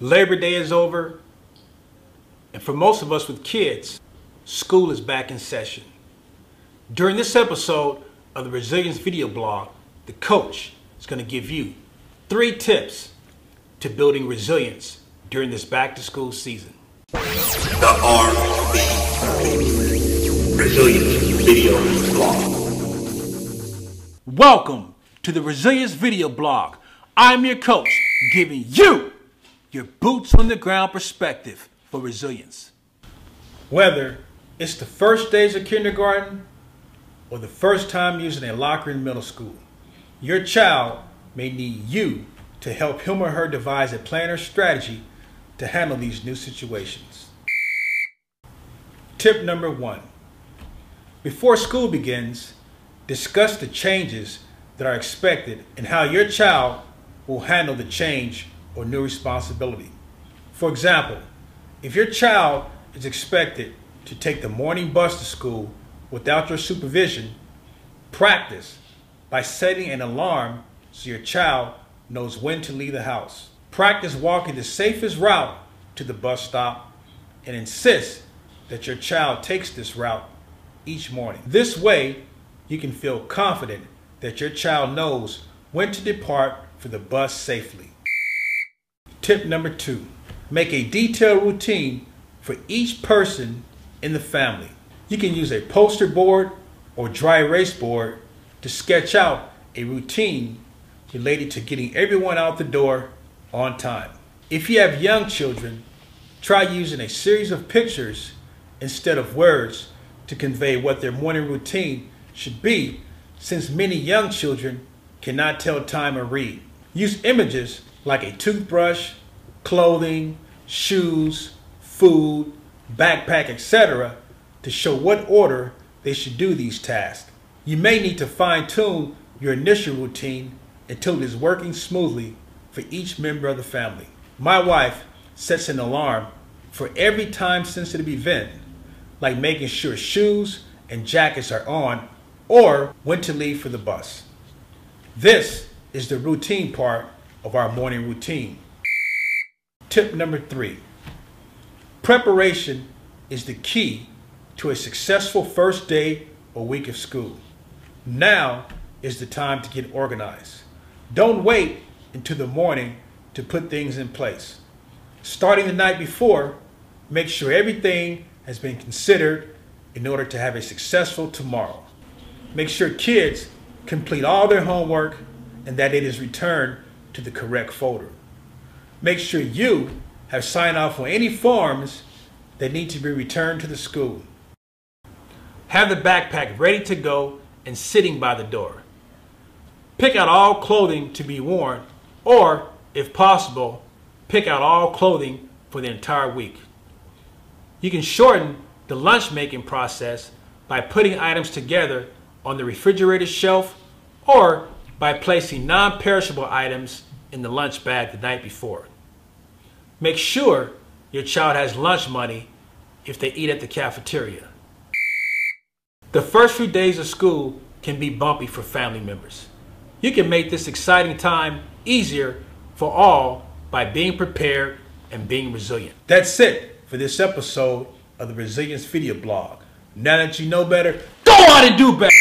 Labor Day is over, and for most of us with kids, school is back in session. During this episode of the Resilience video blog, the coach is going to give you 3 tips to building resilience during this back-to-school season. The RVB Resilience video blog. Welcome to the Resilience video blog. I'm your coach, giving you your boots on the ground perspective for resilience. Whether it's the first days of kindergarten or the first time using a locker in middle school, your child may need you to help him or her devise a plan or strategy to handle these new situations. Tip number 1. Before school begins, discuss the changes that are expected and how your child will handle the change or new responsibility. For example, if your child is expected to take the morning bus to school without your supervision, practice by setting an alarm so your child knows when to leave the house. Practice walking the safest route to the bus stop and insist that your child takes this route each morning. This way, you can feel confident that your child knows when to depart for the bus safely. Tip number 2, make a detailed routine for each person in the family. You can use a poster board or dry erase board to sketch out a routine related to getting everyone out the door on time. If you have young children, try using a series of pictures instead of words to convey what their morning routine should be, since many young children cannot tell time or read. Use images like a toothbrush, clothing, shoes, food, backpack, etc. to show what order they should do these tasks. You may need to fine-tune your initial routine until it is working smoothly for each member of the family. My wife sets an alarm for every time-sensitive event, like making sure shoes and jackets are on or when to leave for the bus. This is the routine part of our morning routine. Tip number 3. Preparation is the key to a successful first day or week of school. Now is the time to get organized. Don't wait until the morning to put things in place. Starting the night before, make sure everything has been considered in order to have a successful tomorrow. Make sure kids complete all their homework and that it is returned to the correct folder. Make sure you have signed off on any forms that need to be returned to the school. Have the backpack ready to go and sitting by the door. Pick out all clothing to be worn, or, if possible, pick out all clothing for the entire week. You can shorten the lunch making process by putting items together on the refrigerator shelf or by placing non-perishable items in the lunch bag the night before. Make sure your child has lunch money if they eat at the cafeteria. The first few days of school can be bumpy for family members. You can make this exciting time easier for all by being prepared and being resilient. That's it for this episode of the Resilience video blog. Now that you know better, go on and do better!